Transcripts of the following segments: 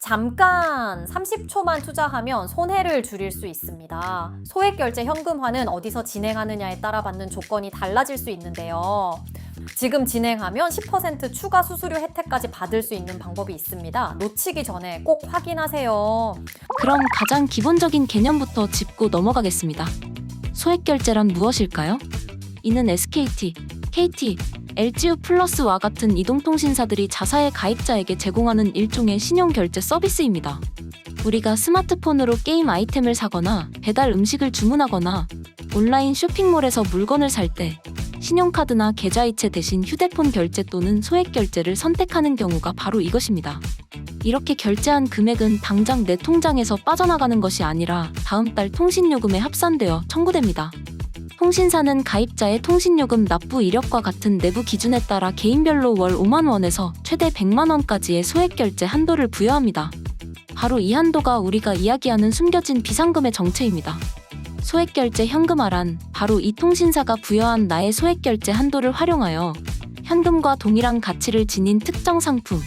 잠깐 30초만 투자하면 손해를 줄일 수 있습니다. 소액결제 현금화는 어디서 진행하느냐에 따라 받는 조건이 달라질 수 있는데요. 지금 진행하면 10% 추가 수수료 혜택까지 받을 수 있는 방법이 있습니다. 놓치기 전에 꼭 확인하세요. 그럼 가장 기본적인 개념부터 짚고 넘어가겠습니다. 소액결제란 무엇일까요? 이는 SKT, KT, LGU+와 같은 이동통신사들이 자사의 가입자에게 제공하는 일종의 신용결제 서비스입니다. 우리가 스마트폰으로 게임 아이템을 사거나 배달 음식을 주문하거나 온라인 쇼핑몰에서 물건을 살 때 신용카드나 계좌이체 대신 휴대폰 결제 또는 소액결제를 선택하는 경우가 바로 이것입니다. 이렇게 결제한 금액은 당장 내 통장에서 빠져나가는 것이 아니라 다음 달 통신요금에 합산되어 청구됩니다. 통신사는 가입자의 통신요금 납부 이력과 같은 내부 기준에 따라 개인별로 월 5만 원에서 최대 100만 원까지의 소액결제 한도를 부여합니다. 바로 이 한도가 우리가 이야기하는 숨겨진 비상금의 정체입니다. 소액결제 현금화란 바로 이 통신사가 부여한 나의 소액결제 한도를 활용하여 현금과 동일한 가치를 지닌 특정 상품,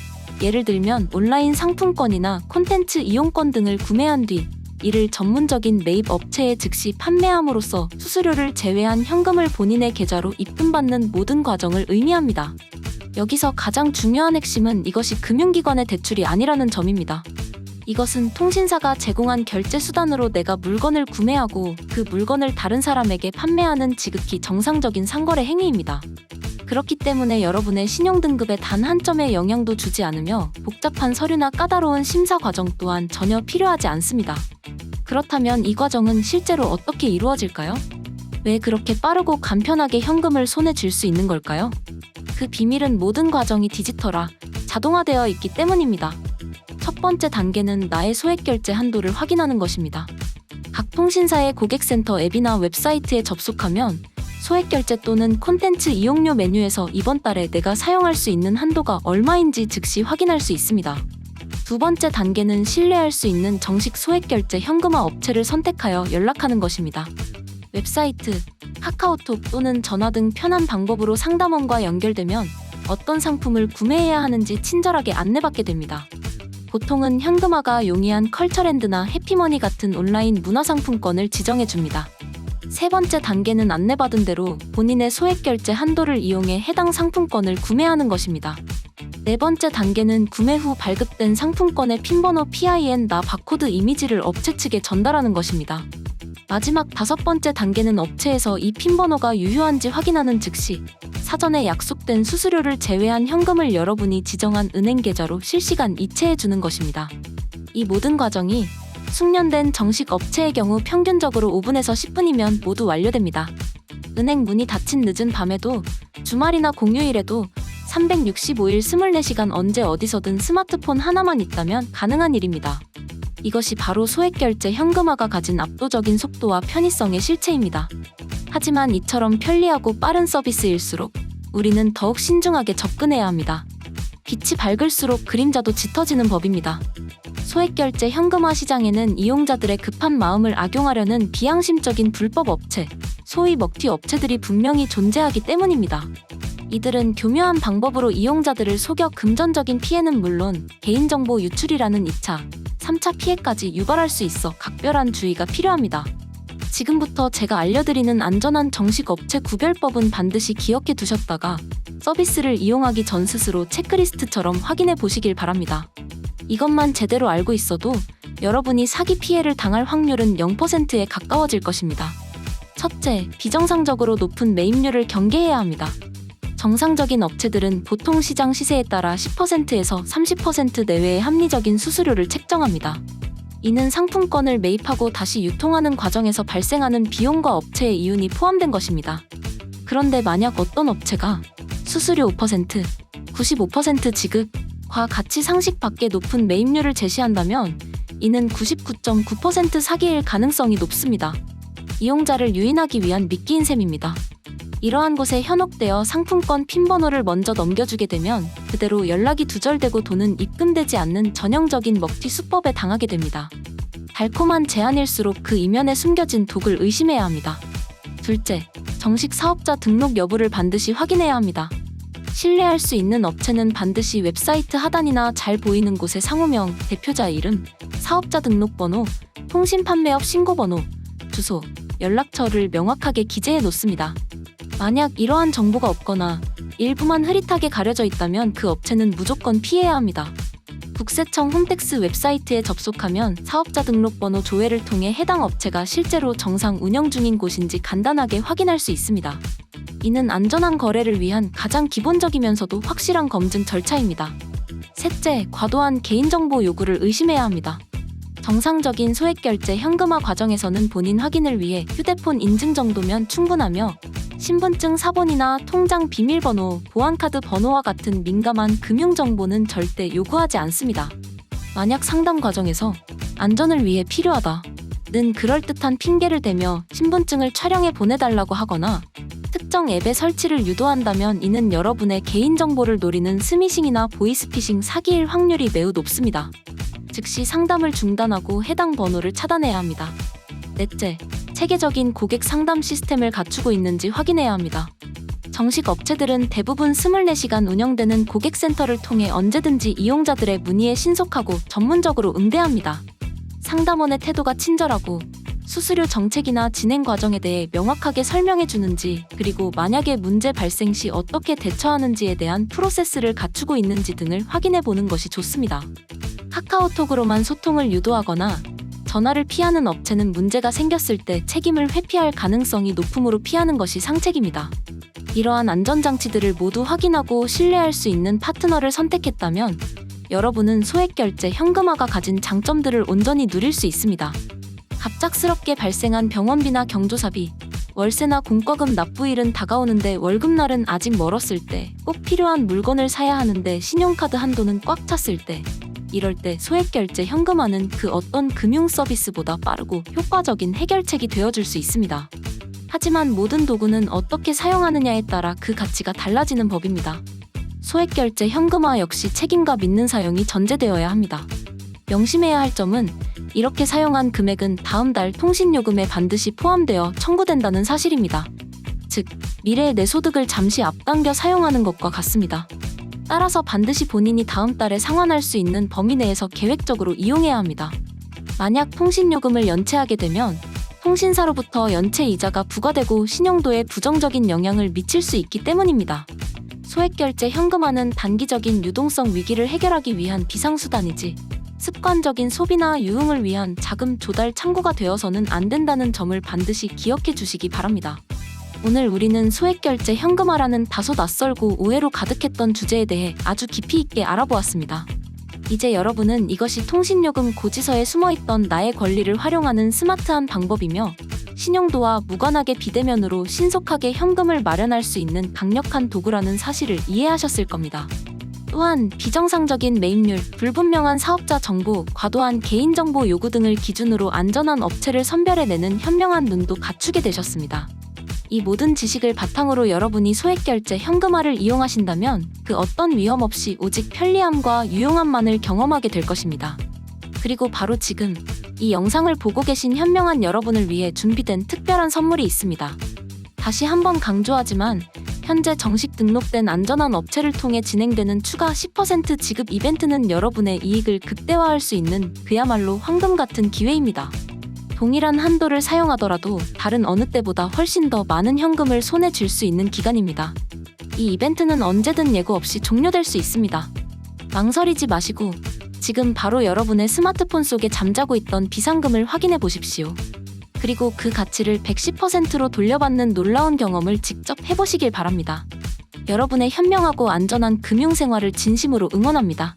예를 들면 온라인 상품권이나 콘텐츠 이용권 등을 구매한 뒤 이를 전문적인 매입 업체에 즉시 판매함으로써 수수료를 제외한 현금을 본인의 계좌로 입금받는 모든 과정을 의미합니다. 여기서 가장 중요한 핵심은 이것이 금융기관의 대출이 아니라는 점입니다. 이것은 통신사가 제공한 결제 수단으로 내가 물건을 구매하고 그 물건을 다른 사람에게 판매하는 지극히 정상적인 상거래 행위입니다. 그렇기 때문에 여러분의 신용등급에 단 한 점의 영향도 주지 않으며 복잡한 서류나 까다로운 심사 과정 또한 전혀 필요하지 않습니다. 그렇다면 이 과정은 실제로 어떻게 이루어질까요? 왜 그렇게 빠르고 간편하게 현금을 손에 쥘 수 있는 걸까요? 그 비밀은 모든 과정이 디지털화, 자동화되어 있기 때문입니다. 첫 번째 단계는 나의 소액결제 한도를 확인하는 것입니다. 각 통신사의 고객센터 앱이나 웹사이트에 접속하면 소액결제 또는 콘텐츠 이용료 메뉴에서 이번 달에 내가 사용할 수 있는 한도가 얼마인지 즉시 확인할 수 있습니다. 두 번째 단계는 신뢰할 수 있는 정식 소액결제 현금화 업체를 선택하여 연락하는 것입니다. 웹사이트, 카카오톡 또는 전화 등 편한 방법으로 상담원과 연결되면 어떤 상품을 구매해야 하는지 친절하게 안내받게 됩니다. 보통은 현금화가 용이한 컬처랜드나 해피머니 같은 온라인 문화상품권을 지정해줍니다. 세 번째 단계는 안내받은 대로 본인의 소액결제 한도를 이용해 해당 상품권을 구매하는 것입니다. 네 번째 단계는 구매 후 발급된 상품권의 핀번호 PIN 나 바코드 이미지를 업체 측에 전달하는 것입니다. 마지막 다섯 번째 단계는 업체에서 이 핀번호가 유효한지 확인하는 즉시 사전에 약속된 수수료를 제외한 현금을 여러분이 지정한 은행 계좌로 실시간 이체해주는 것입니다. 이 모든 과정이 숙련된 정식 업체의 경우 평균적으로 5분에서 10분이면 모두 완료됩니다. 은행 문이 닫힌 늦은 밤에도 주말이나 공휴일에도 365일 24시간 언제 어디서든 스마트폰 하나만 있다면 가능한 일입니다. 이것이 바로 소액결제 현금화가 가진 압도적인 속도와 편의성의 실체입니다. 하지만 이처럼 편리하고 빠른 서비스일수록 우리는 더욱 신중하게 접근해야 합니다. 빛이 밝을수록 그림자도 짙어지는 법입니다. 소액결제 현금화 시장에는 이용자들의 급한 마음을 악용하려는 비양심적인 불법 업체, 소위 먹튀 업체들이 분명히 존재하기 때문입니다. 이들은 교묘한 방법으로 이용자들을 속여 금전적인 피해는 물론 개인정보 유출이라는 2차, 3차 피해까지 유발할 수 있어 각별한 주의가 필요합니다. 지금부터 제가 알려드리는 안전한 정식 업체 구별법은 반드시 기억해 두셨다가 서비스를 이용하기 전 스스로 체크리스트처럼 확인해 보시길 바랍니다. 이것만 제대로 알고 있어도 여러분이 사기 피해를 당할 확률은 0%에 가까워질 것입니다. 첫째, 비정상적으로 높은 매입률을 경계해야 합니다. 정상적인 업체들은 보통 시장 시세에 따라 10%에서 30% 내외의 합리적인 수수료를 책정합니다. 이는 상품권을 매입하고 다시 유통하는 과정에서 발생하는 비용과 업체의 이윤이 포함된 것입니다. 그런데 만약 어떤 업체가 수수료 5%, 95% 지급과 가치 상식 밖의 높은 매입률을 제시한다면 이는 99.9% 사기일 가능성이 높습니다. 이용자를 유인하기 위한 미끼인 셈입니다. 이러한 곳에 현혹되어 상품권 핀번호를 먼저 넘겨주게 되면 그대로 연락이 두절되고 돈은 입금되지 않는 전형적인 먹튀 수법에 당하게 됩니다. 달콤한 제안일수록 그 이면에 숨겨진 독을 의심해야 합니다. 둘째, 정식 사업자 등록 여부를 반드시 확인해야 합니다. 신뢰할 수 있는 업체는 반드시 웹사이트 하단이나 잘 보이는 곳에 상호명, 대표자 이름, 사업자 등록번호, 통신 판매업 신고번호, 주소, 연락처를 명확하게 기재해 놓습니다. 만약 이러한 정보가 없거나 일부만 흐릿하게 가려져 있다면 그 업체는 무조건 피해야 합니다. 국세청 홈택스 웹사이트에 접속하면 사업자 등록번호 조회를 통해 해당 업체가 실제로 정상 운영 중인 곳인지 간단하게 확인할 수 있습니다. 이는 안전한 거래를 위한 가장 기본적이면서도 확실한 검증 절차입니다. 셋째, 과도한 개인정보 요구를 의심해야 합니다. 정상적인 소액결제 현금화 과정에서는 본인 확인을 위해 휴대폰 인증 정도면 충분하며 신분증 사본이나 통장 비밀번호, 보안카드 번호와 같은 민감한 금융정보는 절대 요구하지 않습니다. 만약 상담 과정에서 안전을 위해 필요하다는 그럴듯한 핑계를 대며 신분증을 촬영해 보내달라고 하거나 특정 앱의 설치를 유도한다면 이는 여러분의 개인정보를 노리는 스미싱이나 보이스피싱 사기일 확률이 매우 높습니다. 즉시 상담을 중단하고 해당 번호를 차단해야 합니다. 넷째, 체계적인 고객 상담 시스템을 갖추고 있는지 확인해야 합니다. 정식 업체들은 대부분 24시간 운영되는 고객센터를 통해 언제든지 이용자들의 문의에 신속하고 전문적으로 응대합니다. 상담원의 태도가 친절하고 수수료 정책이나 진행 과정에 대해 명확하게 설명해 주는지, 그리고 만약에 문제 발생 시 어떻게 대처하는지에 대한 프로세스를 갖추고 있는지 등을 확인해 보는 것이 좋습니다. 카카오톡으로만 소통을 유도하거나 전화를 피하는 업체는 문제가 생겼을 때 책임을 회피할 가능성이 높으므로 피하는 것이 상책입니다. 이러한 안전장치들을 모두 확인하고 신뢰할 수 있는 파트너를 선택했다면 여러분은 소액결제 현금화가 가진 장점들을 온전히 누릴 수 있습니다. 갑작스럽게 발생한 병원비나 경조사비, 월세나 공과금 납부일은 다가오는데 월급날은 아직 멀었을 때, 꼭 필요한 물건을 사야 하는데 신용카드 한도는 꽉 찼을 때, 이럴 때 소액결제 현금화는 그 어떤 금융 서비스보다 빠르고 효과적인 해결책이 되어줄 수 있습니다. 하지만 모든 도구는 어떻게 사용하느냐에 따라 그 가치가 달라지는 법입니다. 소액결제 현금화 역시 책임과 믿는 사용이 전제되어야 합니다. 명심해야 할 점은 이렇게 사용한 금액은 다음 달 통신요금에 반드시 포함되어 청구된다는 사실입니다. 즉, 미래의 내 소득을 잠시 앞당겨 사용하는 것과 같습니다. 따라서 반드시 본인이 다음 달에 상환할 수 있는 범위 내에서 계획적으로 이용해야 합니다. 만약 통신요금을 연체하게 되면 통신사로부터 연체 이자가 부과되고 신용도에 부정적인 영향을 미칠 수 있기 때문입니다. 소액결제 현금화는 단기적인 유동성 위기를 해결하기 위한 비상수단이지 습관적인 소비나 유흥을 위한 자금 조달 창구가 되어서는 안 된다는 점을 반드시 기억해 주시기 바랍니다. 오늘 우리는 소액결제 현금화라는 다소 낯설고 오해로 가득했던 주제에 대해 아주 깊이 있게 알아보았습니다. 이제 여러분은 이것이 통신요금 고지서에 숨어있던 나의 권리를 활용하는 스마트한 방법이며 신용도와 무관하게 비대면으로 신속하게 현금을 마련할 수 있는 강력한 도구라는 사실을 이해하셨을 겁니다. 또한 비정상적인 매입률, 불분명한 사업자 정보, 과도한 개인정보 요구 등을 기준으로 안전한 업체를 선별해내는 현명한 눈도 갖추게 되셨습니다. 이 모든 지식을 바탕으로 여러분이 소액결제 현금화를 이용하신다면 그 어떤 위험 없이 오직 편리함과 유용함만을 경험하게 될 것입니다. 그리고 바로 지금 이 영상을 보고 계신 현명한 여러분을 위해 준비된 특별한 선물이 있습니다. 다시 한번 강조하지만 현재 정식 등록된 안전한 업체를 통해 진행되는 추가 10% 지급 이벤트는 여러분의 이익을 극대화할 수 있는 그야말로 황금 같은 기회입니다. 동일한 한도를 사용하더라도 다른 어느 때보다 훨씬 더 많은 현금을 손에 쥘 수 있는 기간입니다. 이 이벤트는 언제든 예고 없이 종료될 수 있습니다. 망설이지 마시고 지금 바로 여러분의 스마트폰 속에 잠자고 있던 비상금을 확인해 보십시오. 그리고 그 가치를 110%로 돌려받는 놀라운 경험을 직접 해보시길 바랍니다. 여러분의 현명하고 안전한 금융생활을 진심으로 응원합니다.